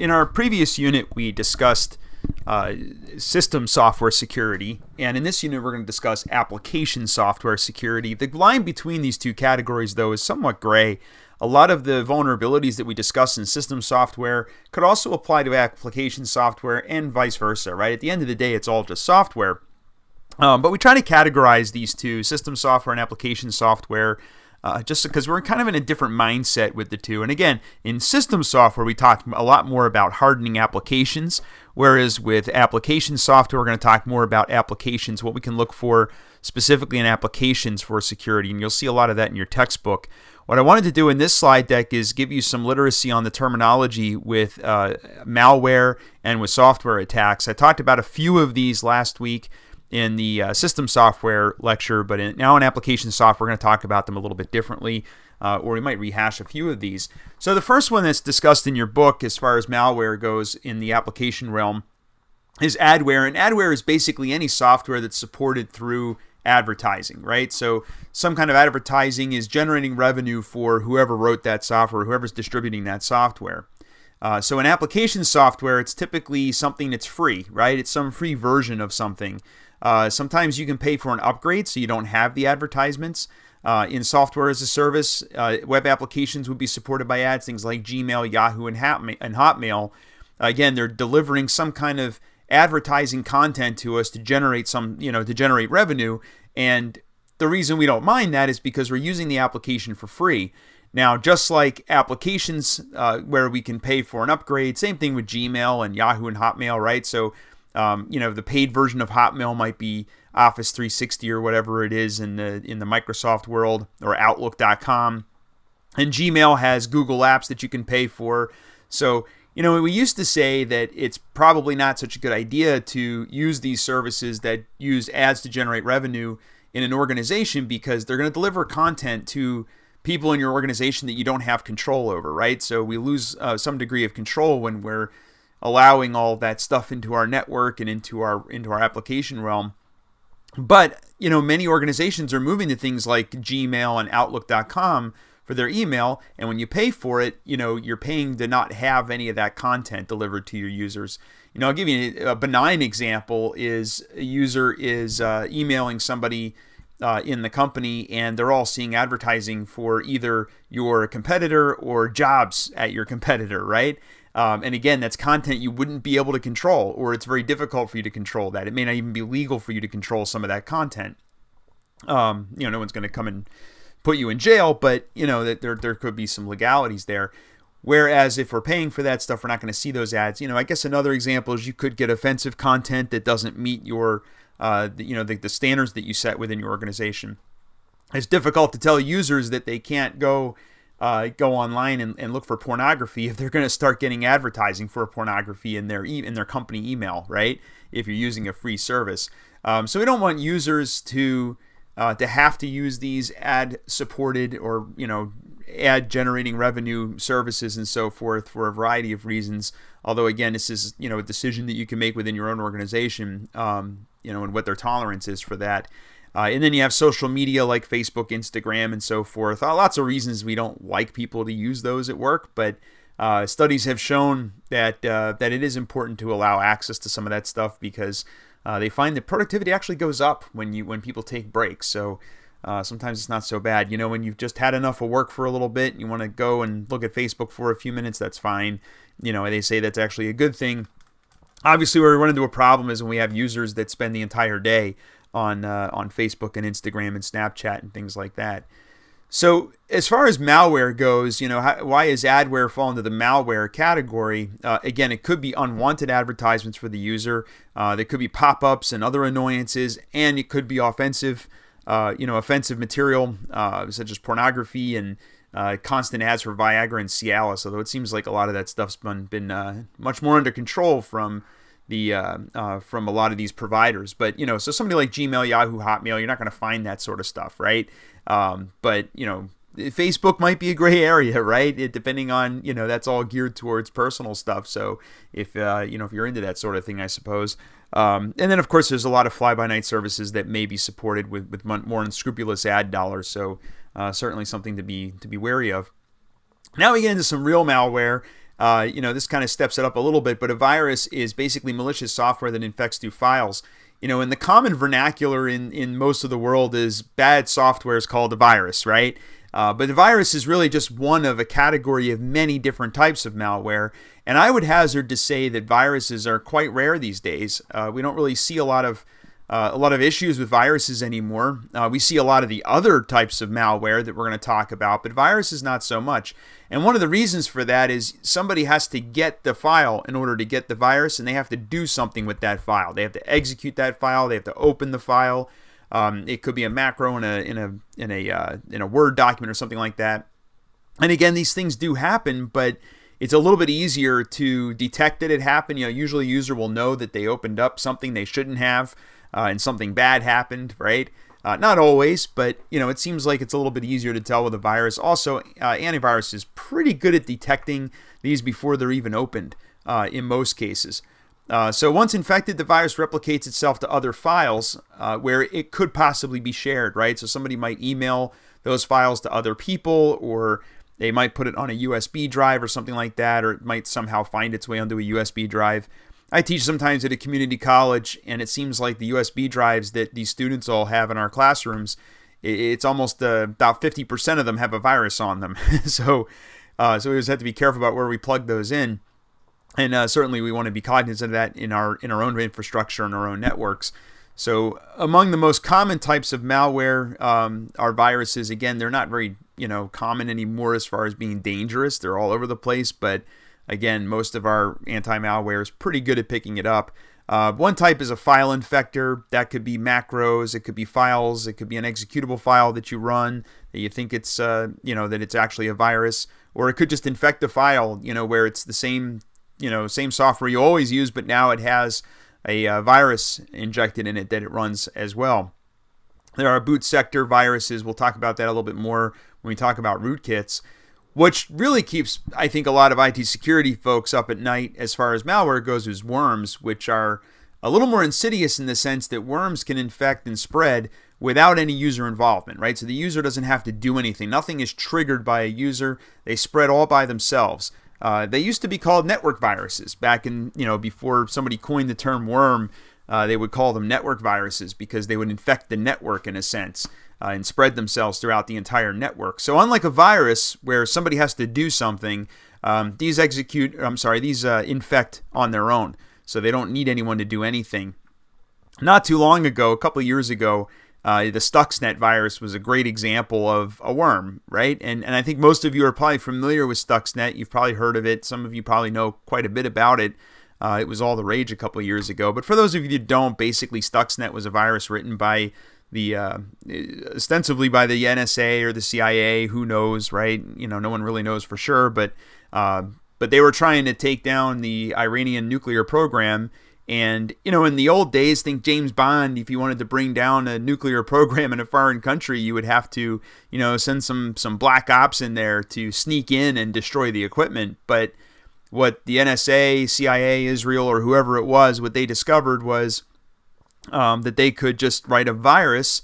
In our previous unit, we discussed system software security, and in this unit we're going to discuss application software security. The line between these two categories, though, is somewhat gray. A lot of the vulnerabilities that we discuss in system software could also apply to application software and vice versa, right? At the end of the day, it's all just software. But we try to categorize these two, system software and application software, just because we're kind of in a different mindset with the two. And again, in system software, we talk a lot more about hardening applications, whereas with application software, we're going to talk more about applications, what we can look for specifically in applications for security. And you'll see a lot of that in your textbook. What I wanted to do in this slide deck is give you some literacy on the terminology with malware and with software attacks. I talked about a few of these last week in the system software lecture, but now in application software, we're going to talk about them a little bit differently, or we might rehash a few of these. So the first one that's discussed in your book as far as malware goes in the application realm is Adware, and Adware is basically any software that's supported through advertising, right? So some kind of advertising is generating revenue for whoever wrote that software, whoever's distributing that software. So in application software, it's typically something that's free, right? It's some free version of something. Sometimes you can pay for an upgrade so you don't have the advertisements. In software as a service, web applications would be supported by ads, things like Gmail, Yahoo, and Hotmail. Again, they're delivering some kind of advertising content to us to generate to generate revenue. And the reason we don't mind that is because we're using the application for free. Now, just like applications where we can pay for an upgrade, same thing with Gmail and Yahoo and Hotmail, right? So, the paid version of Hotmail might be Office 360 or whatever it is in the Microsoft world, or Outlook.com. And Gmail has Google Apps that you can pay for. So, we used to say that it's probably not such a good idea to use these services that use ads to generate revenue in an organization, because they're going to deliver content to people in your organization that you don't have control over, right? So we lose some degree of control when we're allowing all that stuff into our network and into our application realm. But, many organizations are moving to things like Gmail and Outlook.com for their email, and when you pay for it, you're paying to not have any of that content delivered to your users. I'll give you a benign example. Is a user is emailing somebody in the company, and they're all seeing advertising for either your competitor or jobs at your competitor, right? And again, that's content you wouldn't be able to control, or it's very difficult for you to control that. It may not even be legal for you to control some of that content. No one's going to come and put you in jail, but that there could be some legalities there. Whereas if we're paying for that stuff, we're not going to see those ads. I guess another example is you could get offensive content that doesn't meet your the standards that you set within your organization. It's difficult to tell users that they can't go online and look for pornography if they're going to start getting advertising for pornography in their company email, right? If you're using a free service, so we don't want users to have to use these ad-supported or ad-generating revenue services and so forth for a variety of reasons. Although again, this is a decision that you can make within your own organization, and what their tolerance is for that. And then you have social media like Facebook, Instagram, and so forth. Lots of reasons we don't like people to use those at work, but studies have shown that it is important to allow access to some of that stuff, because they find that productivity actually goes up when people take breaks. So sometimes it's not so bad. When you've just had enough of work for a little bit, and you want to go and look at Facebook for a few minutes, that's fine. They say that's actually a good thing. Obviously, where we run into a problem is when we have users that spend the entire day on Facebook and Instagram and Snapchat and things like that. So as far as malware goes, why is Adware fall into the malware category? Again, it could be unwanted advertisements for the user. There could be pop-ups and other annoyances, and it could be offensive material such as pornography and constant ads for Viagra and Cialis. Although it seems like a lot of that stuff's been much more under control from a lot of these providers. But so somebody like Gmail, Yahoo, Hotmail, you're not going to find that sort of stuff, right? But Facebook might be a gray area, right? Depending on that's all geared towards personal stuff. So if you're into that sort of thing, I suppose. And then of course there's a lot of fly-by-night services that may be supported with more unscrupulous ad dollars. So certainly something to be wary of. Now we get into some real malware. This kind of steps it up a little bit, but a virus is basically malicious software that infects through files. In the common vernacular in most of the world is bad software is called a virus, right? But the virus is really just one of a category of many different types of malware. And I would hazard to say that viruses are quite rare these days. We don't really see a lot of issues with viruses anymore. We see a lot of the other types of malware that we're going to talk about, but viruses not so much. And one of the reasons for that is somebody has to get the file in order to get the virus, and they have to do something with that file. They have to execute that file. They have to open the file. It could be a macro in a Word document or something like that. And again, these things do happen, but it's a little bit easier to detect that it happened. Usually a user will know that they opened up something they shouldn't have, and something bad happened, right? Not always, but it seems like it's a little bit easier to tell with a virus. Also, antivirus is pretty good at detecting these before they're even opened in most cases. So once infected, the virus replicates itself to other files where it could possibly be shared, right? So somebody might email those files to other people, or they might put it on a USB drive or something like that, or it might somehow find its way onto a USB drive. I teach sometimes at a community college, and it seems like the USB drives that these students all have in our classrooms, it's almost about 50% of them have a virus on them. So we just have to be careful about where we plug those in. And certainly we want to be cognizant of that in our own infrastructure and our own networks. So among the most common types of malware are viruses. Again, they're not very common anymore as far as being dangerous. They're all over the place, but again, most of our anti-malware is pretty good at picking it up. One type is a file infector. That could be macros, it could be files, it could be an executable file that you run that you think it's that it's actually a virus, or it could just infect the file, where it's the same software you always use, but now it has a virus injected in it that it runs as well. There are boot sector viruses. We'll talk about that a little bit more when we talk about rootkits. What really keeps, I think, a lot of IT security folks up at night as far as malware goes is worms, which are a little more insidious in the sense that worms can infect and spread without any user involvement, right? So the user doesn't have to do anything. Nothing is triggered by a user. They spread all by themselves. They used to be called network viruses back in, before somebody coined the term worm. They would call them network viruses because they would infect the network in a sense and spread themselves throughout the entire network. So unlike a virus where somebody has to do something, these infect on their own. So they don't need anyone to do anything. Not too long ago, a couple of years ago, the Stuxnet virus was a great example of a worm, right? And I think most of you are probably familiar with Stuxnet. You've probably heard of it. Some of you probably know quite a bit about it. It was all the rage a couple of years ago. But for those of you that don't, basically Stuxnet was a virus written by ostensibly by the NSA or the CIA. Who knows, right? No one really knows for sure. But they were trying to take down the Iranian nuclear program. And, in the old days, think James Bond, if you wanted to bring down a nuclear program in a foreign country, you would have to, send some black ops in there to sneak in and destroy the equipment. But what the NSA, CIA, Israel, or whoever it was, what they discovered was that they could just write a virus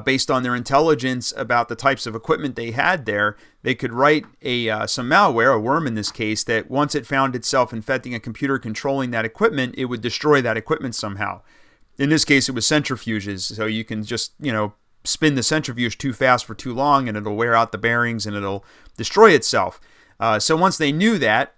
based on their intelligence about the types of equipment they had there. They could write some malware, a worm in this case, that once it found itself infecting a computer controlling that equipment, it would destroy that equipment somehow. In this case, it was centrifuges. So you can just, spin the centrifuge too fast for too long and it'll wear out the bearings and it'll destroy itself. So once they knew that,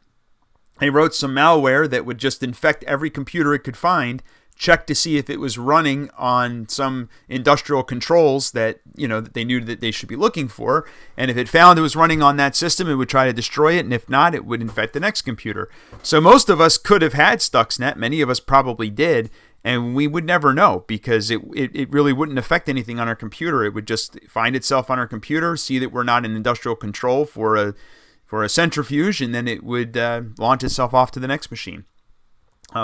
they wrote some malware that would just infect every computer it could find, check to see if it was running on some industrial controls that that they knew that they should be looking for, and if it found it was running on that system, it would try to destroy it, and if not, it would infect the next computer. So most of us could have had Stuxnet. Many of us probably did, and we would never know because it really wouldn't affect anything on our computer. It would just find itself on our computer, see that we're not in industrial control for a centrifuge, and then it would launch itself off to the next machine.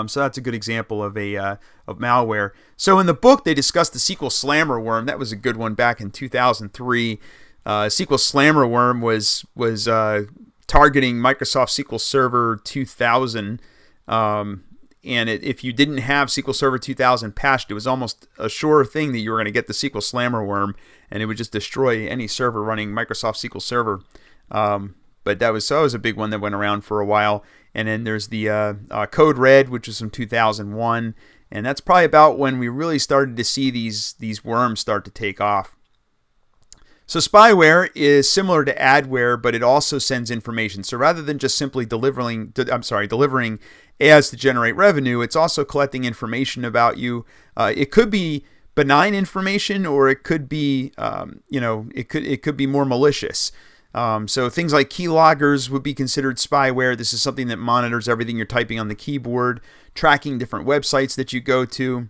So that's a good example of malware. So in the book, they discussed the SQL Slammer worm. That was a good one back in 2003. SQL Slammer worm was targeting Microsoft SQL Server 2000. And if you didn't have SQL Server 2000 patched, it was almost a sure thing that you were going to get the SQL Slammer worm, and it would just destroy any server running Microsoft SQL Server. but that was a big one that went around for a while. And then there's the Code Red, which is from 2001, and that's probably about when we really started to see these worms start to take off. So spyware is similar to adware, but it also sends information. So rather than just simply delivering ads to generate revenue, it's also collecting information about you. It could be benign information, or it could be, it could be more malicious. So things like keyloggers would be considered spyware. This is something that monitors everything you're typing on the keyboard, tracking different websites that you go to.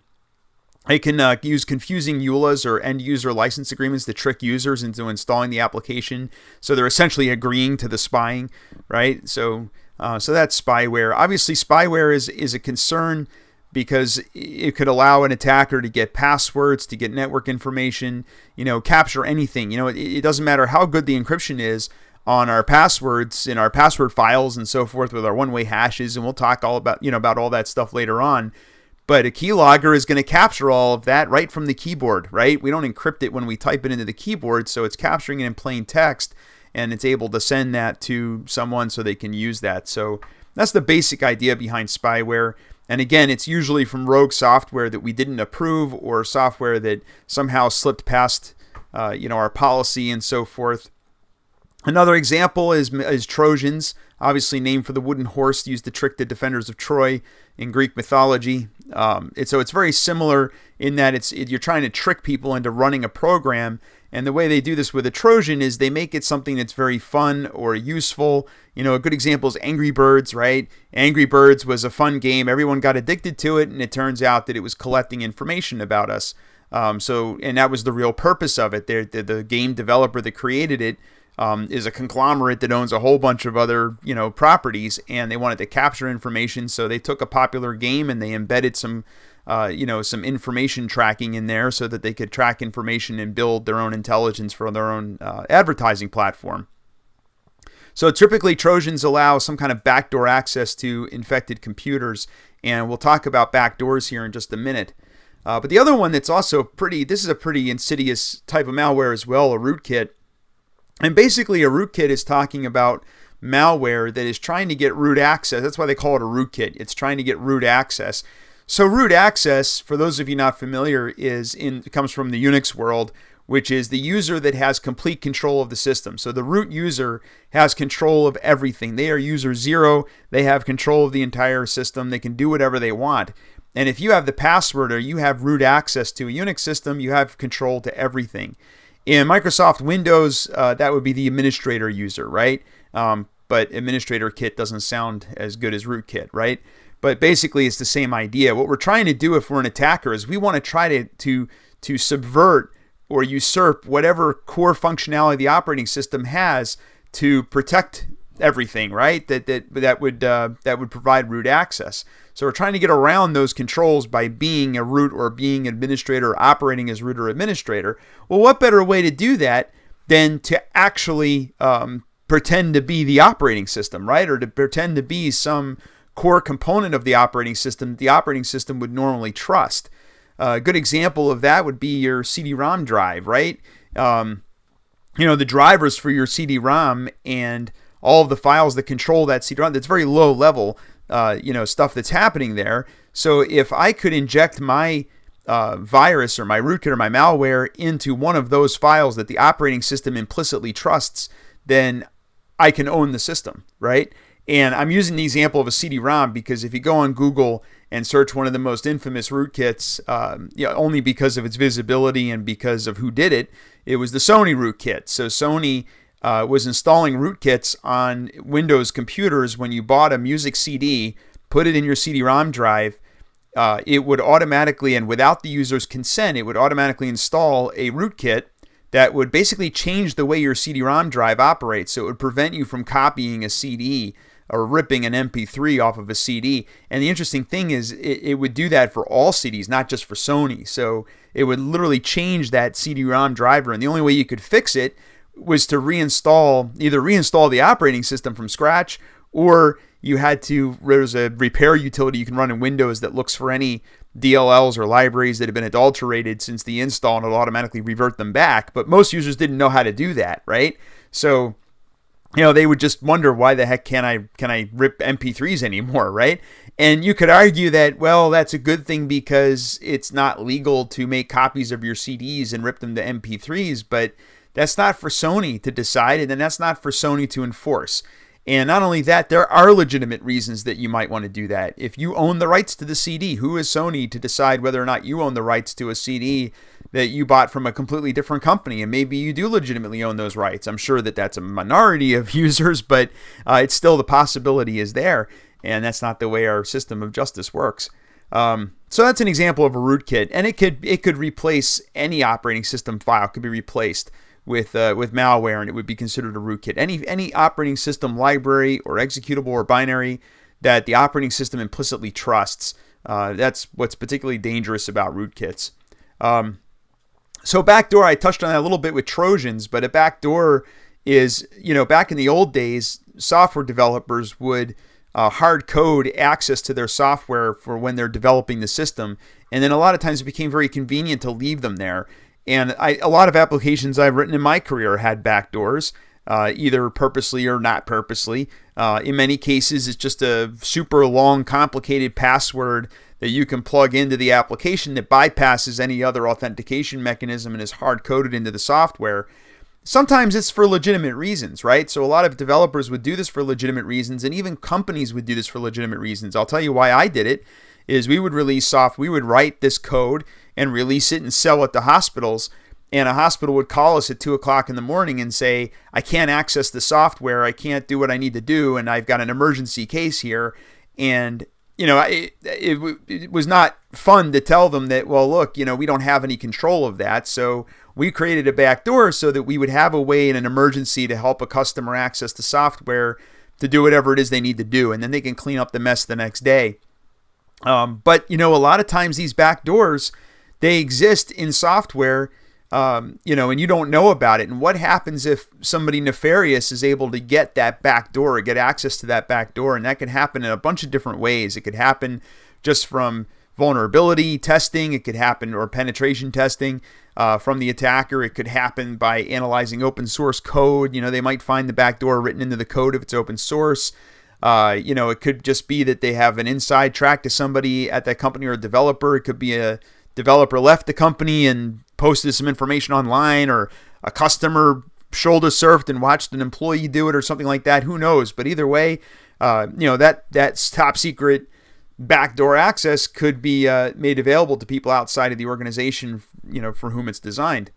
It can use confusing EULAs or end user license agreements to trick users into installing the application. So they're essentially agreeing to the spying, right? So that's spyware. Obviously, spyware is a concern because it could allow an attacker to get passwords, to get network information, capture anything. It doesn't matter how good the encryption is on our passwords, in our password files and so forth with our one-way hashes, and we'll talk all about all that stuff later on. But a keylogger is going to capture all of that right from the keyboard, right? We don't encrypt it when we type it into the keyboard, so it's capturing it in plain text, and it's able to send that to someone so they can use that. So that's the basic idea behind spyware. And again, it's usually from rogue software that we didn't approve, or software that somehow slipped past our policy and so forth. Another example is Trojans, obviously named for the wooden horse used to trick the defenders of Troy in Greek mythology. So it's very similar in that you're trying to trick people into running a program. And the way they do this with a Trojan is they make it something that's very fun or useful. A good example is Angry Birds, right? Angry Birds was a fun game. Everyone got addicted to it, and it turns out that it was collecting information about us. And that was the real purpose of it. The game developer that created it is a conglomerate that owns a whole bunch of other, properties, and they wanted to capture information. So they took a popular game and they embedded some information tracking in there so that they could track information and build their own intelligence for their own advertising platform. So typically Trojans allow some kind of backdoor access to infected computers, and we'll talk about backdoors here in just a minute. But the other one that's also this is a pretty insidious type of malware as well, a rootkit. And basically a rootkit is talking about malware that is trying to get root access. That's why they call it a rootkit. It's trying to get root access. So root access, for those of you not familiar, comes from the Unix world, which is the user that has complete control of the system. So the root user has control of everything. They are user zero. They have control of the entire system. They can do whatever they want. And if you have the password or you have root access to a Unix system, you have control to everything. In Microsoft Windows, that would be the administrator user, right? But administrator kit doesn't sound as good as rootkit, right? But basically, it's the same idea. What we're trying to do if we're an attacker is we want to try to subvert or usurp whatever core functionality the operating system has to protect everything, right? That would provide root access. So we're trying to get around those controls by being a root or being administrator or operating as root or administrator. Well, what better way to do that than to actually pretend to be the operating system, right? Or to pretend to be some core component of the operating system would normally trust. A good example of that would be your CD-ROM drive, right? The drivers for your CD-ROM and all of the files that control that CD-ROM, that's very low level, stuff that's happening there. So if I could inject my virus or my rootkit or my malware into one of those files that the operating system implicitly trusts, then I can own the system, right? And I'm using the example of a CD-ROM because if you go on Google and search one of the most infamous rootkits, only because of its visibility and because of who did it, it was the Sony rootkit. So Sony was installing rootkits on Windows computers. When you bought a music CD, put it in your CD-ROM drive, it would automatically, and without the user's consent, it would automatically install a rootkit that would basically change the way your CD-ROM drive operates. So it would prevent you from copying a CD or ripping an MP3 off of a CD. And the interesting thing is it would do that for all CDs, not just for Sony. So it would literally change that CD-ROM driver. And the only way you could fix it was to either reinstall the operating system from scratch, or there's a repair utility you can run in Windows that looks for any DLLs or libraries that have been adulterated since the install, and it'll automatically revert them back. But most users didn't know how to do that, right? So they would just wonder, why the heck can I rip MP3s anymore, right? And you could argue that, well, that's a good thing because it's not legal to make copies of your CDs and rip them to MP3s, but that's not for Sony to decide, and then that's not for Sony to enforce. And not only that, there are legitimate reasons that you might want to do that. If you own the rights to the CD, who is Sony to decide whether or not you own the rights to a CD that you bought from a completely different company? And maybe you do legitimately own those rights. I'm sure that that's a minority of users, but it's still, the possibility is there. And that's not the way our system of justice works. So that's an example of a rootkit, and it could replace any operating system file. Could be replaced with malware, and it would be considered a rootkit. Any operating system library or executable or binary that the operating system implicitly trusts. That's what's particularly dangerous about rootkits. So backdoor, I touched on that a little bit with Trojans, but a backdoor is, back in the old days, software developers would hard code access to their software for when they're developing the system, and then a lot of times it became very convenient to leave them there. And a lot of applications I've written in my career had backdoors, either purposely or not purposely. In many cases, it's just a super long, complicated password that you can plug into the application that bypasses any other authentication mechanism and is hard-coded into the software. Sometimes it's for legitimate reasons, right? So a lot of developers would do this for legitimate reasons, and even companies would do this for legitimate reasons. I'll tell you why I did it. Is we would write this code and release it and sell it to hospitals, and a hospital would call us at 2 o'clock in the morning and say, I can't access the software, I can't do what I need to do, and I've got an emergency case here. And it was not fun to tell them that, well, look, we don't have any control of that. So we created a backdoor so that we would have a way in an emergency to help a customer access the software to do whatever it is they need to do, and then they can clean up the mess the next day. But a lot of times these backdoors, they exist in software, and you don't know about it. And what happens if somebody nefarious is able to get that backdoor or get access to that backdoor? And that can happen in a bunch of different ways. It could happen just from vulnerability testing. It could happen, or penetration testing from the attacker. It could happen by analyzing open source code. They might find the backdoor written into the code if it's open source. It could just be that they have an inside track to somebody at that company or a developer. It could be a developer left the company and posted some information online, or a customer shoulder surfed and watched an employee do it, or something like that. Who knows? But either way, that's top secret backdoor access could be made available to people outside of the organization, for whom it's designed.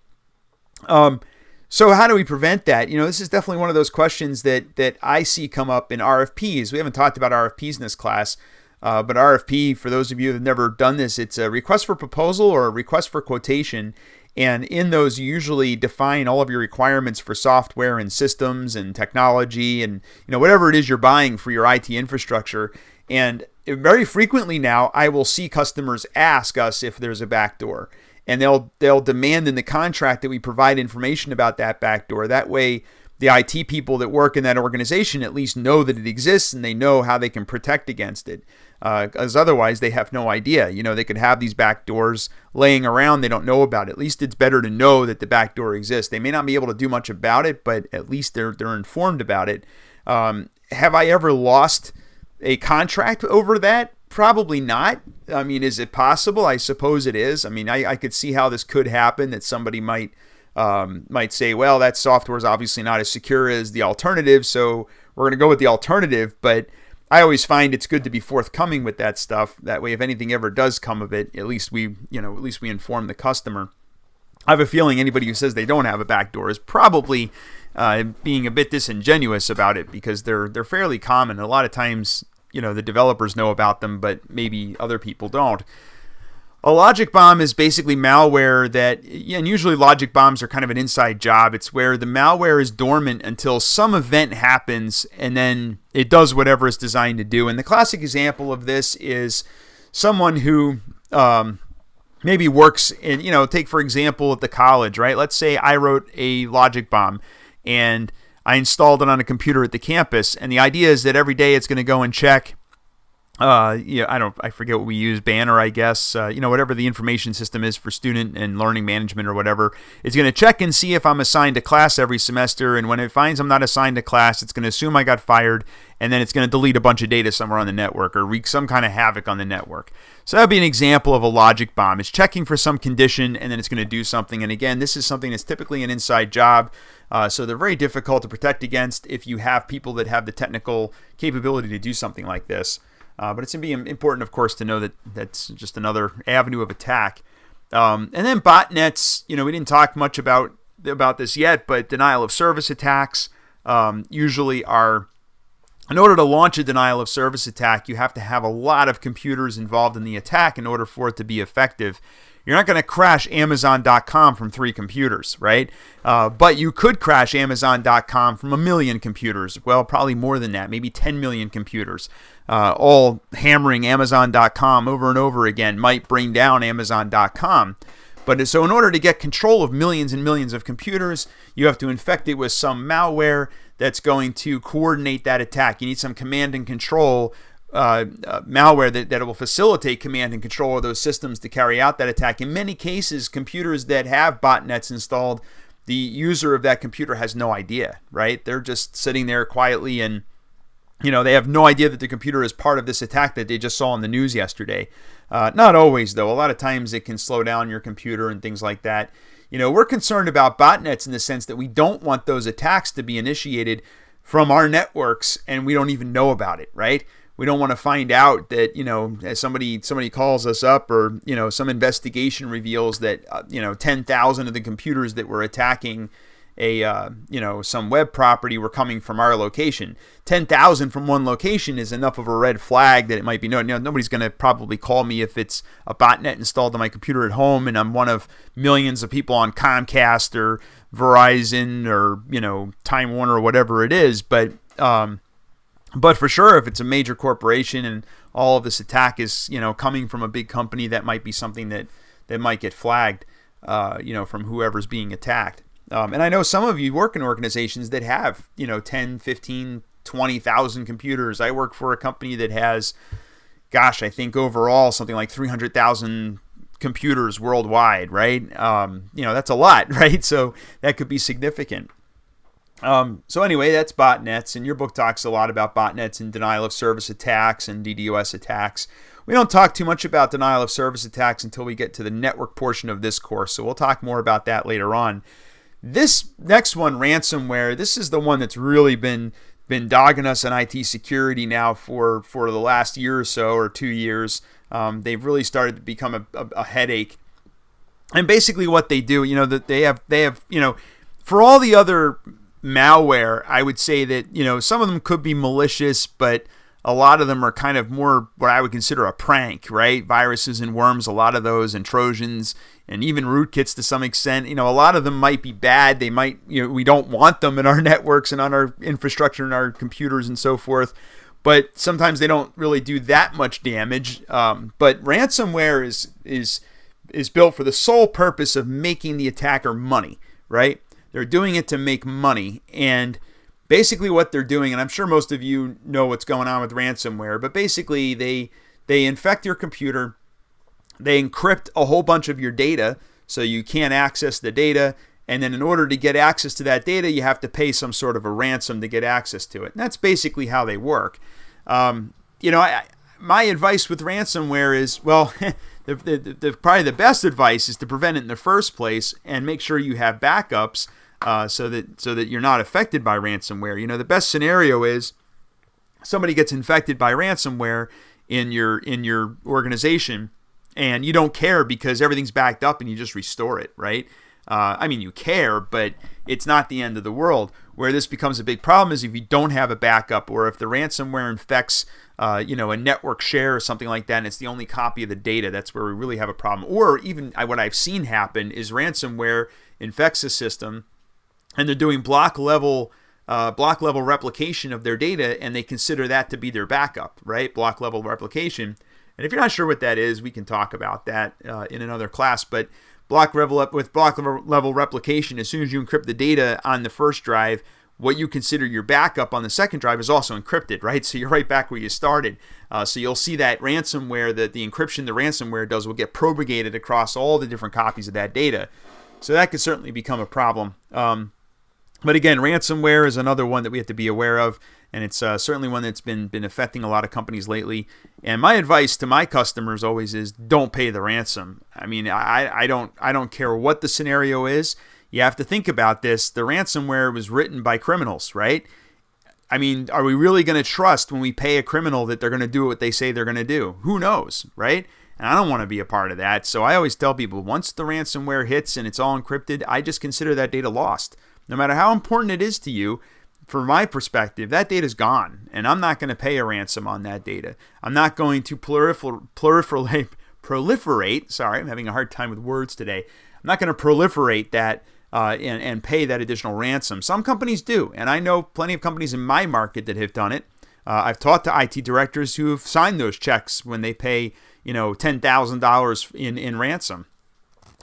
So how do we prevent that? This is definitely one of those questions that I see come up in RFPs. We haven't talked about RFPs in this class, but RFP, for those of you who have never done this, it's a request for proposal or a request for quotation. And in those, you usually define all of your requirements for software and systems and technology and whatever it is you're buying for your IT infrastructure. And very frequently now, I will see customers ask us if there's a backdoor. And they'll demand in the contract that we provide information about that backdoor. That way, the IT people that work in that organization at least know that it exists, and they know how they can protect against it. Because otherwise, they have no idea. They could have these backdoors laying around. They don't know about it. At least it's better to know that the backdoor exists. They may not be able to do much about it, but at least they're informed about it. Have I ever lost a contract over that? Probably not. I mean, is it possible? I suppose it is. I mean, I could see how this could happen, that somebody might say, well, that software is obviously not as secure as the alternative, so we're going to go with the alternative. But I always find it's good to be forthcoming with that stuff. That way, if anything ever does come of it, at least we inform the customer. I have a feeling anybody who says they don't have a backdoor is probably being a bit disingenuous about it, because they're fairly common. A lot of times, the developers know about them, but maybe other people don't. A logic bomb is basically malware that, and usually logic bombs are kind of an inside job. It's where the malware is dormant until some event happens, and then it does whatever it's designed to do. And the classic example of this is someone who maybe works in, take for example at the college, right? Let's say I wrote a logic bomb and I installed it on a computer at the campus, and the idea is that every day it's going to go and check I forget what we use, Banner, I guess, whatever the information system is for student and learning management or whatever. It's going to check and see if I'm assigned a class every semester, and when it finds I'm not assigned a class, it's going to assume I got fired, and then it's going to delete a bunch of data somewhere on the network or wreak some kind of havoc on the network. So that would be an example of a logic bomb. It's checking for some condition, and then it's going to do something. And again, this is something that's typically an inside job, so they're very difficult to protect against if you have people that have the technical capability to do something like this. But it's going to be important, of course, to know that that's just another avenue of attack. And then botnets, we didn't talk much about this yet, but denial of service attacks usually are, in order to launch a denial of service attack, you have to have a lot of computers involved in the attack in order for it to be effective. You're not going to crash Amazon.com from 3 computers, right? But you could crash Amazon.com from 1 million computers. Well, probably more than that, maybe 10 million computers. All hammering Amazon.com over and over again might bring down Amazon.com. But so in order to get control of millions and millions of computers, you have to infect it with some malware that's going to coordinate that attack. You need some command and control malware that will facilitate command and control of those systems to carry out that attack. In many cases, computers that have botnets installed, the user of that computer has no idea, right? They're just sitting there quietly and they have no idea that the computer is part of this attack that they just saw on the news yesterday. Not always, though. A lot of times it can slow down your computer and things like that. We're concerned about botnets in the sense that we don't want those attacks to be initiated from our networks and we don't even know about it, right? We don't want to find out that, as somebody calls us up or, some investigation reveals that, 10,000 of the computers that were attacking some web property were coming from our location. 10,000 from one location is enough of a red flag that it might be known. Nobody's going to probably call me if it's a botnet installed on my computer at home and I'm one of millions of people on Comcast or Verizon or, Time Warner or whatever it is. But for sure, if it's a major corporation and all of this attack is, coming from a big company, that might be something that might get flagged, from whoever's being attacked. And I know some of you work in organizations that have, 10, 15, 20,000 computers. I work for a company that has, I think overall something like 300,000 computers worldwide, right? That's a lot, right? So that could be significant. So anyway, that's botnets, and your book talks a lot about botnets and denial of service attacks and DDoS attacks. We don't talk too much about denial of service attacks until we get to the network portion of this course, so we'll talk more about that later on. This next one, ransomware, this is the one that's really been dogging us in IT security now for the last year or so, or 2 years. They've really started to become a headache. And basically what they do, that they have, for all the other malware, I would say that, some of them could be malicious, but a lot of them are kind of more what I would consider a prank, right? Viruses and worms, a lot of those, and Trojans, and even rootkits to some extent. A lot of them might be bad. They might, we don't want them in our networks and on our infrastructure and our computers and so forth. But sometimes they don't really do that much damage. But ransomware is built for the sole purpose of making the attacker money, right? They're doing it to make money. And basically what they're doing, and I'm sure most of you know what's going on with ransomware, but basically they infect your computer. They encrypt a whole bunch of your data so you can't access the data. And then in order to get access to that data, you have to pay some sort of a ransom to get access to it. And that's basically how they work. My advice with ransomware is, well, probably the best advice is to prevent it in the first place and make sure you have backups so that you're not affected by ransomware. The best scenario is somebody gets infected by ransomware in your organization, and you don't care because everything's backed up and you just restore it, right? You care, but it's not the end of the world. Where this becomes a big problem is if you don't have a backup, or if the ransomware infects, a network share or something like that, and it's the only copy of the data. That's where we really have a problem. Or even what I've seen happen is ransomware infects a system, and they're doing block level replication of their data, and they consider that to be their backup, right? Block level replication. And if you're not sure what that is, we can talk about that in another class. But block level replication, as soon as you encrypt the data on the first drive, what you consider your backup on the second drive is also encrypted, right? So you're right back where you started. So you'll see that ransomware, that the encryption the ransomware does will get propagated across all the different copies of that data. So that could certainly become a problem. But again, ransomware is another one that we have to be aware of, and it's certainly one that's been affecting a lot of companies lately. And my advice to my customers always is don't pay the ransom. I mean, I don't care what the scenario is. You have to think about this. The ransomware was written by criminals, right? I mean, are we really going to trust when we pay a criminal that they're going to do what they say they're going to do? Who knows, right? And I don't want to be a part of that. So I always tell people, once the ransomware hits and it's all encrypted, I just consider that data lost. No matter how important it is to you, from my perspective, that data is gone. And I'm not going to pay a ransom on that data. I'm not going to proliferate. Sorry, I'm having a hard time with words today. I'm not going to proliferate that and pay that additional ransom. Some companies do, and I know plenty of companies in my market that have done it. I've talked to IT directors who have signed those checks when they pay, $10,000 in ransom.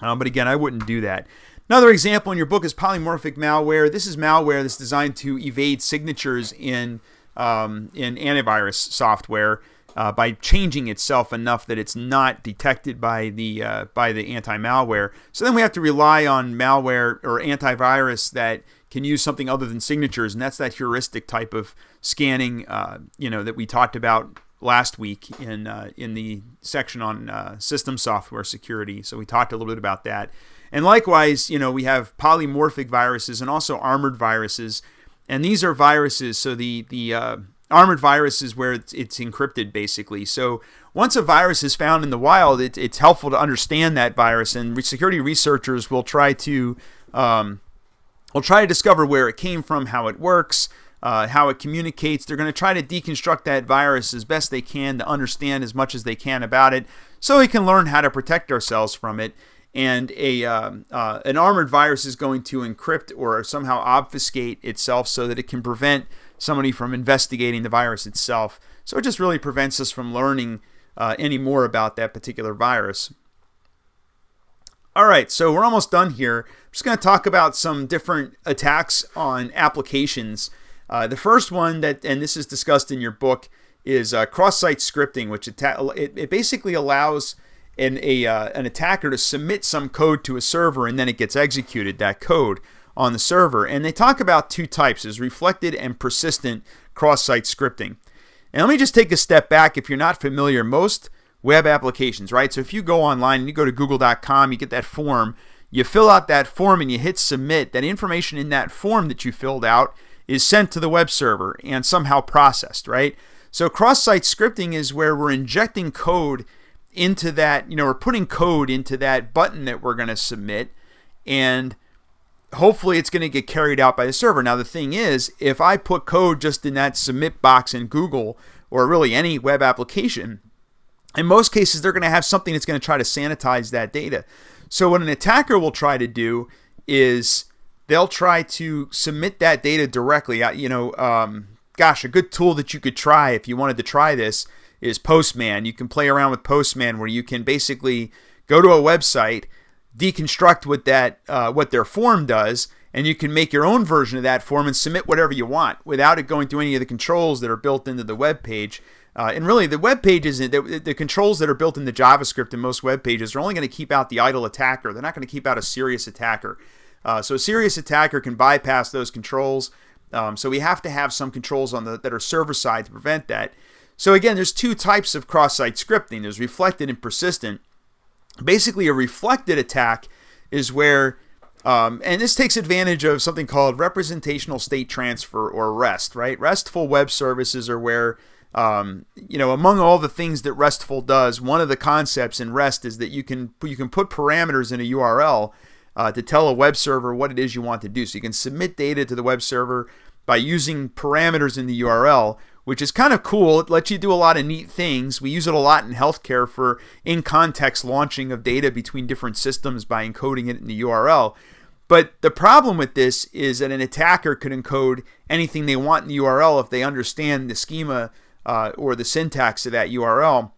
But again, I wouldn't do that. Another example in your book is polymorphic malware. This is malware that's designed to evade signatures in antivirus software by changing itself enough that it's not detected by the anti-malware. So then we have to rely on malware or antivirus that can use something other than signatures, and that's that heuristic type of scanning, that we talked about last week in the section on system software security. So we talked a little bit about that. And likewise, we have polymorphic viruses and also armored viruses. And these are viruses, so the armored virus is where it's encrypted, basically. So once a virus is found in the wild, it's helpful to understand that virus, and security researchers will try to discover where it came from, how it works, how it communicates. They're going to try to deconstruct that virus as best they can to understand as much as they can about it, so we can learn how to protect ourselves from it. And an armored virus is going to encrypt or somehow obfuscate itself so that it can prevent somebody from investigating the virus itself. So it just really prevents us from learning any more about that particular virus. All right, so we're almost done here. I'm just going to talk about some different attacks on applications. The first one, and this is discussed in your book, is cross-site scripting, which it basically allows an attacker to submit some code to a server, and then it gets executed, that code, on the server. And they talk about two types, is reflected and persistent cross-site scripting. And let me just take a step back. If you're not familiar, most web applications, right? So if you go online and you go to google.com, you get that form, you fill out that form and you hit submit, that information in that form that you filled out is sent to the web server and somehow processed, right? So cross-site scripting is where we're injecting code into that, we're putting code into that button that we're going to submit, and hopefully it's going to get carried out by the server. Now the thing is, if I put code just in that submit box in Google, or really any web application, in most cases they're going to have something that's going to try to sanitize that data. So what an attacker will try to do is they'll try to submit that data directly. A good tool that you could try if you wanted to try this is Postman. You can play around with Postman, where you can basically go to a website, deconstruct what their form does, and you can make your own version of that form and submit whatever you want without it going through any of the controls that are built into the web page. And really, the web pages, the controls that are built into JavaScript in most web pages are only going to keep out the idle attacker. They're not going to keep out a serious attacker. So a serious attacker can bypass those controls. So we have to have some controls that are server side to prevent that. So again, there's two types of cross-site scripting. There's reflected and persistent. Basically, a reflected attack is where, and this takes advantage of something called representational state transfer, or REST, right? RESTful web services are where, among all the things that RESTful does, one of the concepts in REST is that you can put parameters in a URL to tell a web server what it is you want to do. So you can submit data to the web server by using parameters in the URL, which is kind of cool. It lets you do a lot of neat things. We use it a lot in healthcare for in-context launching of data between different systems by encoding it in the URL. But the problem with this is that an attacker could encode anything they want in the URL if they understand the schema or the syntax of that URL.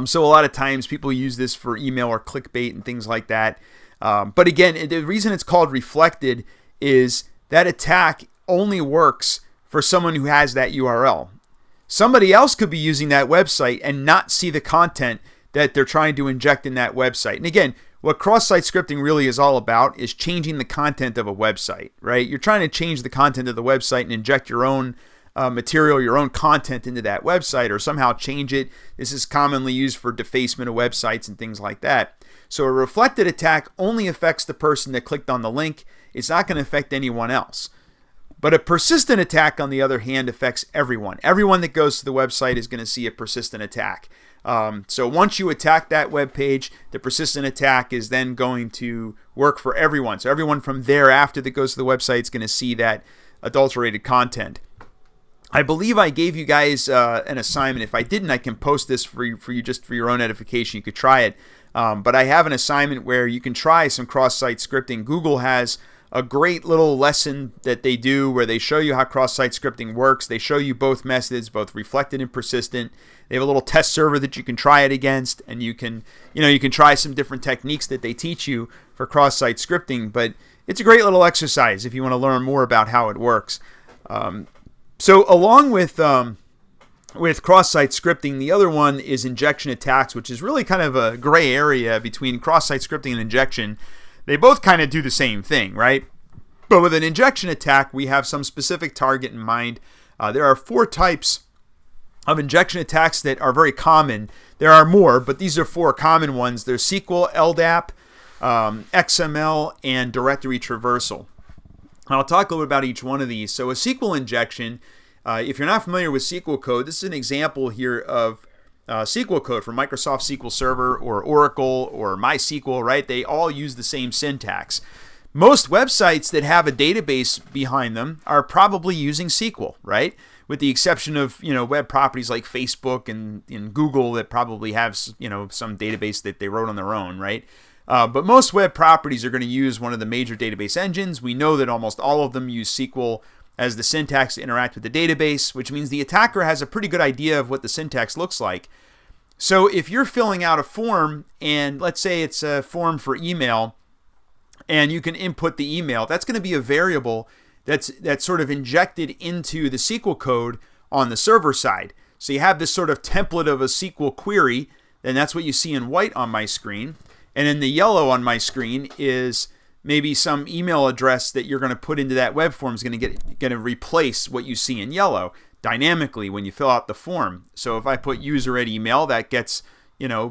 So a lot of times people use this for email or clickbait and things like that. But again, the reason it's called reflected is that attack only works for someone who has that URL. Somebody else could be using that website and not see the content that they're trying to inject in that website. And again, what cross-site scripting really is all about is changing the content of a website, right? You're trying to change the content of the website and inject your own material, your own content into that website, or somehow change it. This is commonly used for defacement of websites and things like that. So a reflected attack only affects the person that clicked on the link. It's not going to affect anyone else. But a persistent attack, on the other hand, affects everyone. Everyone that goes to the website is going to see a persistent attack. So once you attack that web page, the persistent attack is then going to work for everyone. So everyone from thereafter that goes to the website is going to see that adulterated content. I believe I gave you guys an assignment. If I didn't, I can post this for you just for your own edification. You could try it. But I have an assignment where you can try some cross-site scripting. Google has a great little lesson that they do where they show you how cross-site scripting works. They show you both methods, both reflected and persistent. They have a little test server that you can try it against, and you can try some different techniques that they teach you for cross-site scripting. But it's a great little exercise if you want to learn more about how it works. So along with cross-site scripting, the other one is injection attacks, which is really kind of a gray area between cross-site scripting and injection. They both kind of do the same thing, right? But with an injection attack, we have some specific target in mind. There are 4 types of injection attacks that are very common. There are more, but these are 4 common ones. There's SQL, LDAP, XML, and directory traversal. And I'll talk a little bit about each one of these. So a SQL injection, if you're not familiar with SQL code, this is an example here of SQL code from Microsoft SQL Server or Oracle or MySQL, right? They all use the same syntax. Most websites that have a database behind them are probably using SQL, right? With the exception of web properties like Facebook and Google that probably have some database that they wrote on their own, right? But most web properties are going to use one of the major database engines. We know that almost all of them use SQL as the syntax to interact with the database, which means the attacker has a pretty good idea of what the syntax looks like. So if you're filling out a form, and let's say it's a form for email, and you can input the email, that's going to be a variable that's sort of injected into the SQL code on the server side. So you have this sort of template of a SQL query, and that's what you see in white on my screen. And in the yellow on my screen is maybe some email address that you're going to put into that web form is going to replace what you see in yellow dynamically when you fill out the form. So if I put user at email, that gets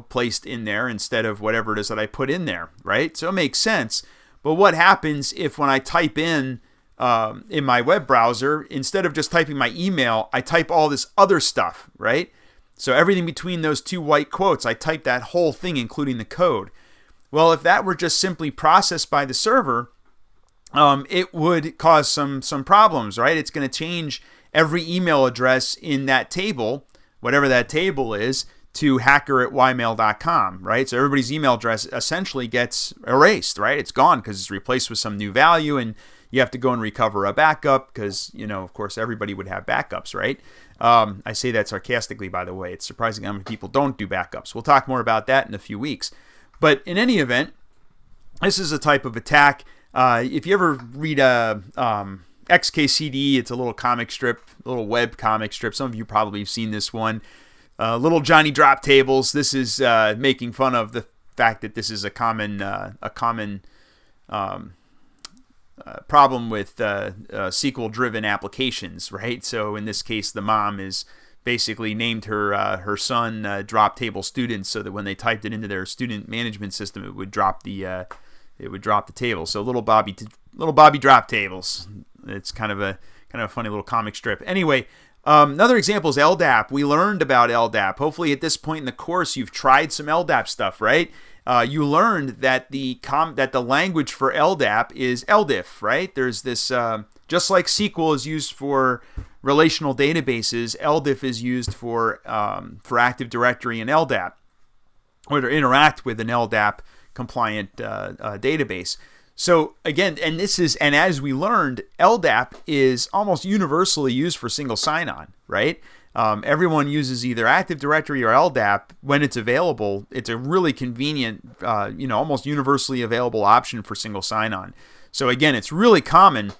placed in there instead of whatever it is that I put in there, right? So it makes sense. But what happens if when I type in my web browser, instead of just typing my email, I type all this other stuff, right? So everything between those 2 white quotes, I type that whole thing, including the code. Well, if that were just simply processed by the server, it would cause some problems, right? It's going to change every email address in that table, whatever that table is, to hacker@ymail.com, right? So everybody's email address essentially gets erased, right? It's gone because it's replaced with some new value, and you have to go and recover a backup because, of course, everybody would have backups, right? I say that sarcastically, by the way. It's surprising how many people don't do backups. We'll talk more about that in a few weeks. But in any event, this is a type of attack. If you ever read XKCD, it's a little comic strip, a little web comic strip. Some of you probably have seen this one. Little Johnny Drop Tables. This is making fun of the fact that this is a common problem with SQL-driven applications, right? So in this case, the mom is basically named her son drop table students so that when they typed it into their student management system, it would drop the table. So little Bobby drop tables. It's kind of a funny little comic strip. Anyway, another example is LDAP. We learned about LDAP. Hopefully at this point in the course you've tried some LDAP stuff, right? You learned that the language for LDAP is LDIF, right? There's this just like SQL is used for relational databases, LDIF is used for Active Directory and LDAP, or to interact with an LDAP compliant database. So again, and as we learned, LDAP is almost universally used for single sign-on, right? Everyone uses either Active Directory or LDAP when it's available. It's a really convenient, almost universally available option for single sign-on. So again, it's really common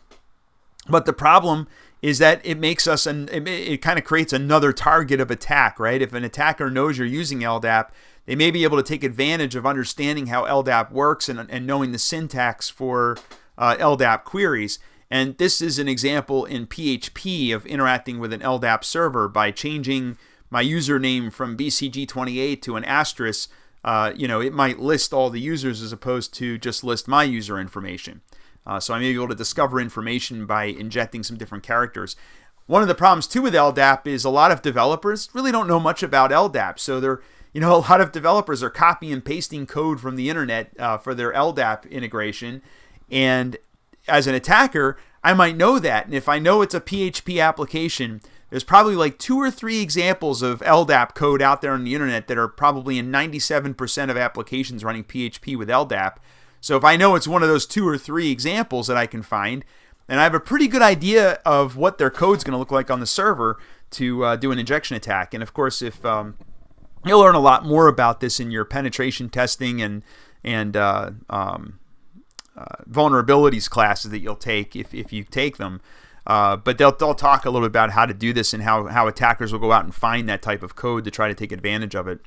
But the problem is that it makes us, it kind of creates another target of attack, right? If an attacker knows you're using LDAP, they may be able to take advantage of understanding how LDAP works and knowing the syntax for LDAP queries. And this is an example in PHP of interacting with an LDAP server by changing my username from BCG28 to an asterisk. It might list all the users as opposed to just list my user information. So I may be able to discover information by injecting some different characters. One of the problems too with LDAP is a lot of developers really don't know much about LDAP. So a lot of developers are copying and pasting code from the internet for their LDAP integration. And as an attacker, I might know that. And if I know it's a PHP application, there's probably like 2 or 3 examples of LDAP code out there on the internet that are probably in 97% of applications running PHP with LDAP. So if I know it's one of those 2 or 3 examples that I can find, and I have a pretty good idea of what their code's going to look like on the server to do an injection attack. And of course, if you'll learn a lot more about this in your penetration testing and vulnerabilities classes that you'll take if you take them. But they'll talk a little bit about how to do this and how attackers will go out and find that type of code to try to take advantage of it.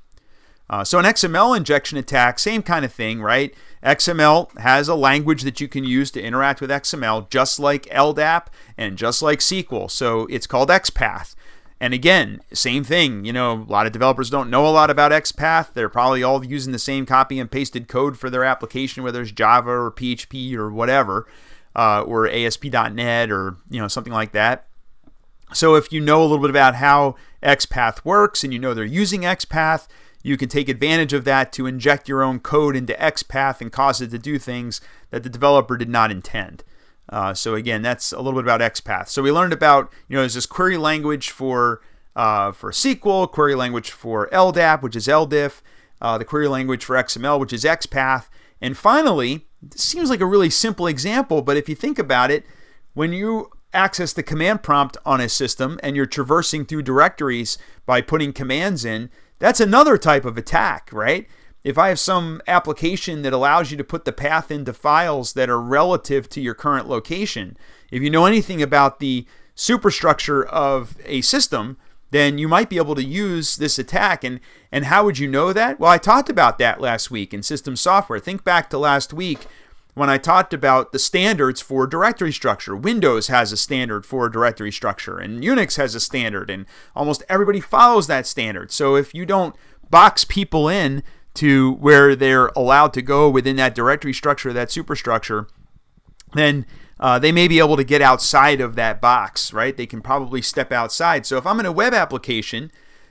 So an XML injection attack, same kind of thing, right? XML has a language that you can use to interact with XML, just like LDAP and just like SQL. So it's called XPath. And again, same thing. A lot of developers don't know a lot about XPath. They're probably all using the same copy and pasted code for their application, whether it's Java or PHP or whatever, or ASP.NET or something like that. So if you know a little bit about how XPath works and they're using XPath, you can take advantage of that to inject your own code into XPath and cause it to do things that the developer did not intend. So again, that's a little bit about XPath. So we learned about, there's this query language for SQL, query language for LDAP, which is LDIF, the query language for XML, which is XPath. And finally, this seems like a really simple example, but if you think about it, when you access the command prompt on a system and you're traversing through directories by putting commands in, that's another type of attack, right? If I have some application that allows you to put the path into files that are relative to your current location, if you know anything about the superstructure of a system, then you might be able to use this attack. And how would you know that? Well, I talked about that last week in system software. Think back to last week when I talked about the standards for directory structure. Windows has a standard for directory structure, and Unix has a standard, and almost everybody follows that standard. So if you don't box people in to where they're allowed to go within that directory structure, that superstructure, then they may be able to get outside of that box, right? They can probably step outside. So if I'm in a web application,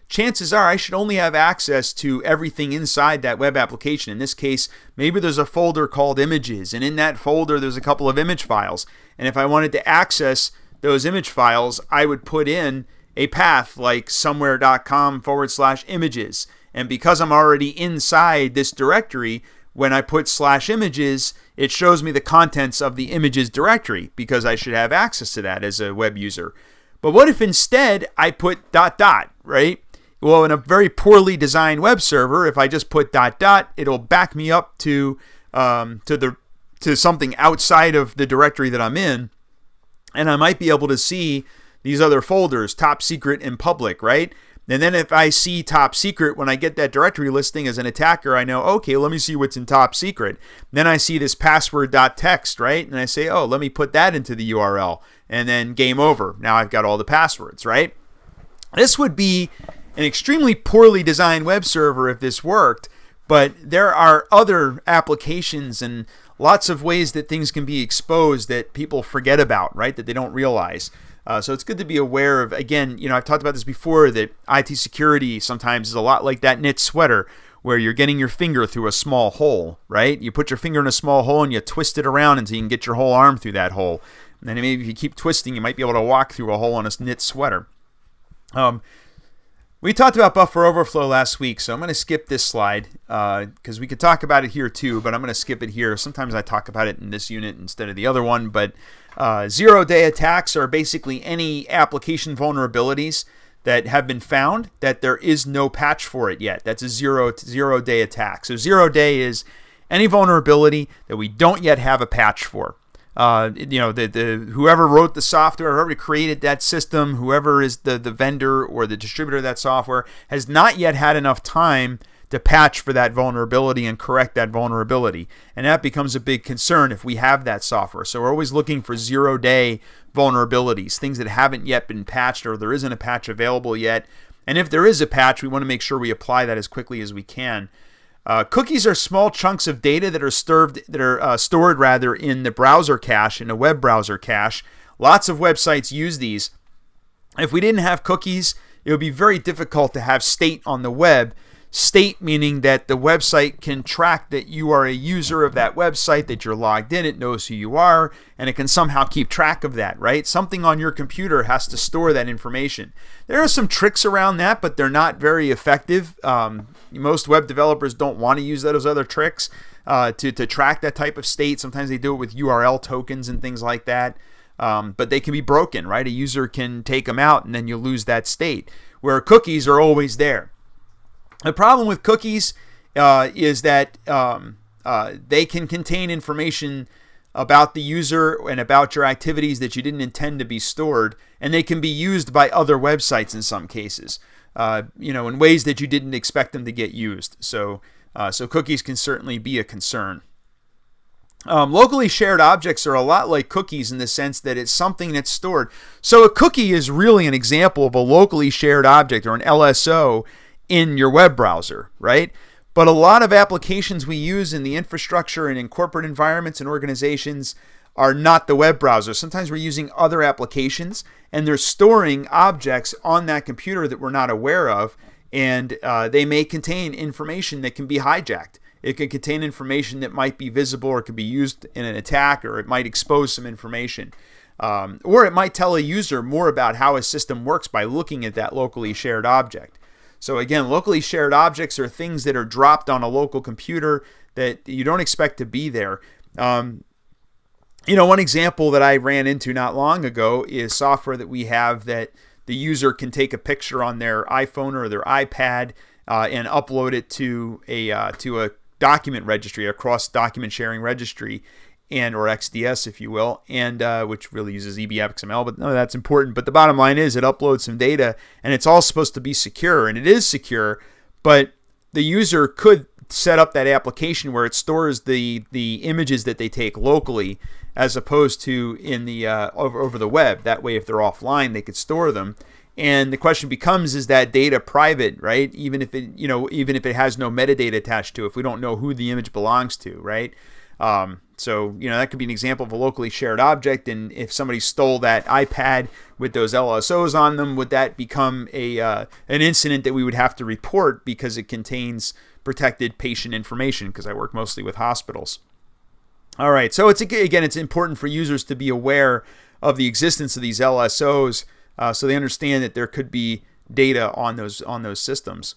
chances are I should only have access to everything inside that web application. In this case, maybe there's a folder called images, and in that folder there's a couple of image files. And if I wanted to access those image files, I would put in a path like somewhere.com/images. And because I'm already inside this directory, when I put /images, it shows me the contents of the images directory because I should have access to that as a web user. But what if instead I put ... right? Well, in a very poorly designed web server, if I just put ... it'll back me up to something outside of the directory that I'm in, and I might be able to see these other folders, top secret and public, right? And then if I see top secret, when I get that directory listing as an attacker, I know, okay, let me see what's in top secret. Then I see this password.txt, right? And I say, oh, let me put that into the URL. And then game over. Now I've got all the passwords, right? This would be an extremely poorly designed web server if this worked, but there are other applications and lots of ways that things can be exposed that people forget about, right? That they don't realize. So it's good to be aware of, again, I've talked about this before, that IT security sometimes is a lot like that knit sweater where you're getting your finger through a small hole, right? You put your finger in a small hole and you twist it around until you can get your whole arm through that hole. And then maybe if you keep twisting, you might be able to walk through a hole on a knit sweater. We talked about buffer overflow last week, so I'm going to skip this slide because we could talk about it here too, but I'm going to skip it here. Sometimes I talk about it in this unit instead of the other one, but zero-day attacks are basically any application vulnerabilities that have been found that there is no patch for it yet. That's a zero-day attack. So zero-day is any vulnerability that we don't yet have a patch for. whoever wrote the software, whoever created that system, whoever is the vendor or the distributor of that software has not yet had enough time to patch for that vulnerability and correct that vulnerability. And that becomes a big concern if we have that software. So we're always looking for 0-day vulnerabilities, things that haven't yet been patched or there isn't a patch available yet. And if there is a patch, we want to make sure we apply that as quickly as we can. Cookies are small chunks of data that are stored in the browser cache, in a web browser cache. Lots of websites use these. If we didn't have cookies, it would be very difficult to have state on the web. State meaning that the website can track that you are a user of that website, that you're logged in, it knows who you are, and it can somehow keep track of that, right? Something on your computer has to store that information. There are some tricks around that, but they're not very effective. Most web developers don't want to use those other tricks to track that type of state. Sometimes they do it with URL tokens and things like that, but they can be broken, right? A user can take them out and then you lose that state, where cookies are always there. The problem with cookies is that they can contain information about the user and about your activities that you didn't intend to be stored, and they can be used by other websites in some cases, in ways that you didn't expect them to get used. So cookies can certainly be a concern. Locally shared objects are a lot like cookies in the sense that it's something that's stored. So a cookie is really an example of a locally shared object, or an LSO, in your web browser, right? But a lot of applications we use in the infrastructure and in corporate environments and organizations are not the web browser. Sometimes we're using other applications and they're storing objects on that computer that we're not aware of, and they may contain information that can be hijacked. It can contain information that might be visible or could be used in an attack, or it might expose some information. Or it might tell a user more about how a system works by looking at that locally shared object. So again, locally shared objects are things that are dropped on a local computer that you don't expect to be there. One example that I ran into not long ago is software that we have that the user can take a picture on their iPhone or their iPad and upload it to a document registry, a cross document sharing registry, or XDS, if you will, and which really uses EBXML, but none of that's important. But the bottom line is it uploads some data, and it's all supposed to be secure, and it is secure, but the user could set up that application where it stores the images that they take locally as opposed to in the over the web. That way, if they're offline, they could store them. And the question becomes, is that data private, right? Even if it has no metadata attached to it, if we don't know who the image belongs to, right? So that could be an example of a locally shared object, and if somebody stole that iPad with those LSOs on them, would that become an incident that we would have to report because it contains protected patient information? Because I work mostly with hospitals. All right, so it's important for users to be aware of the existence of these LSOs, so they understand that there could be data on those systems.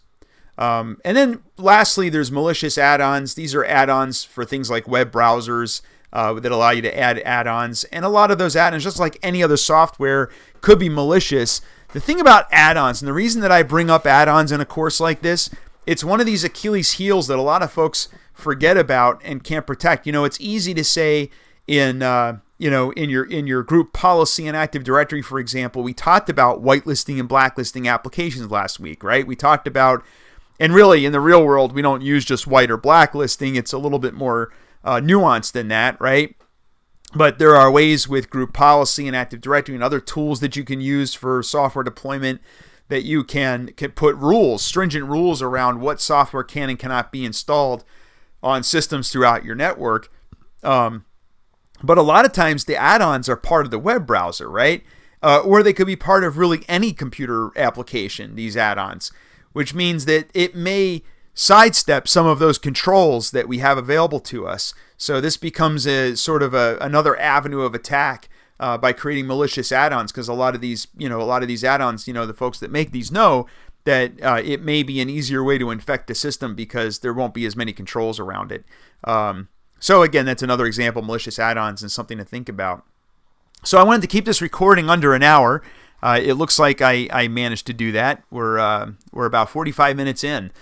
And then lastly, there's malicious add-ons. These are add-ons for things like web browsers that allow you to add add-ons. And a lot of those add-ons, just like any other software, could be malicious. The thing about add-ons, and the reason that I bring up add-ons in a course like this, it's one of these Achilles heels that a lot of folks forget about and can't protect. It's easy to say in your group policy and Active Directory, for example, we talked about whitelisting and blacklisting applications last week, right? We talked about, and really, in the real world, we don't use just white or blacklisting. It's a little bit more nuanced than that, right? But there are ways with group policy and Active Directory and other tools that you can use for software deployment that you can put rules, stringent rules around what software can and cannot be installed on systems throughout your network. But a lot of times, the add-ons are part of the web browser, right? Or they could be part of really any computer application, these add-ons, which means that it may sidestep some of those controls that we have available to us. So this becomes a sort of another avenue of attack by creating malicious add-ons, because a lot of these add-ons, the folks that make these know that it may be an easier way to infect the system because there won't be as many controls around it. So again, that's another example of malicious add-ons and something to think about. So I wanted to keep this recording under an hour. It looks like I managed to do that. We're about 45 minutes in.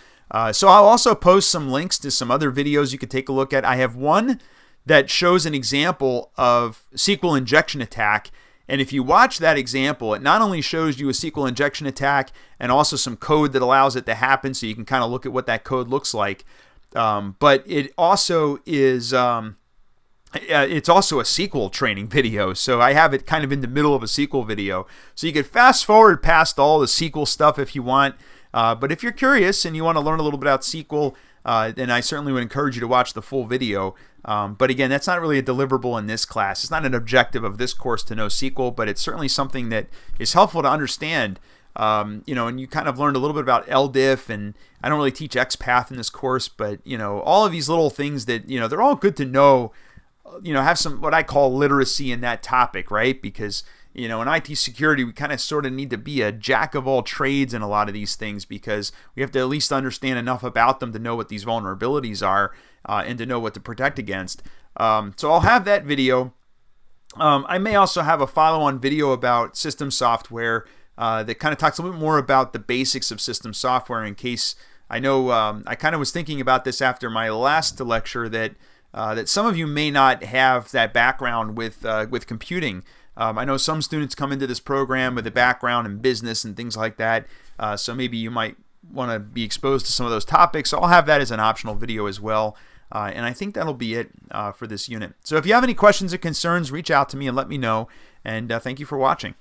So I'll also post some links to some other videos you could take a look at. I have one that shows an example of SQL injection attack. And if you watch that example, it not only shows you a SQL injection attack and also some code that allows it to happen, so you can kind of look at what that code looks like. But it also is it's also a SQL training video. So I have it kind of in the middle of a SQL video. So you could fast forward past all the SQL stuff if you want. But if you're curious and you want to learn a little bit about SQL, then I certainly would encourage you to watch the full video. But again, that's not really a deliverable in this class. It's not an objective of this course to know SQL, but it's certainly something that is helpful to understand. And you kind of learned a little bit about LDIF, and I don't really teach XPath in this course, but all of these little things that they're all good to know. Have some what I call literacy in that topic, right? Because in IT security, we kind of sort of need to be a jack of all trades in a lot of these things, because we have to at least understand enough about them to know what these vulnerabilities are and to know what to protect against. So I'll have that video. I may also have a follow-on video about system software that kind of talks a little bit more about the basics of system software, in case I know I kind of was thinking about this after my last lecture that some of you may not have that background with computing. I know some students come into this program with a background in business and things like that, so maybe you might want to be exposed to some of those topics. So I'll have that as an optional video as well, and I think that'll be it for this unit. So if you have any questions or concerns, reach out to me and let me know, and thank you for watching.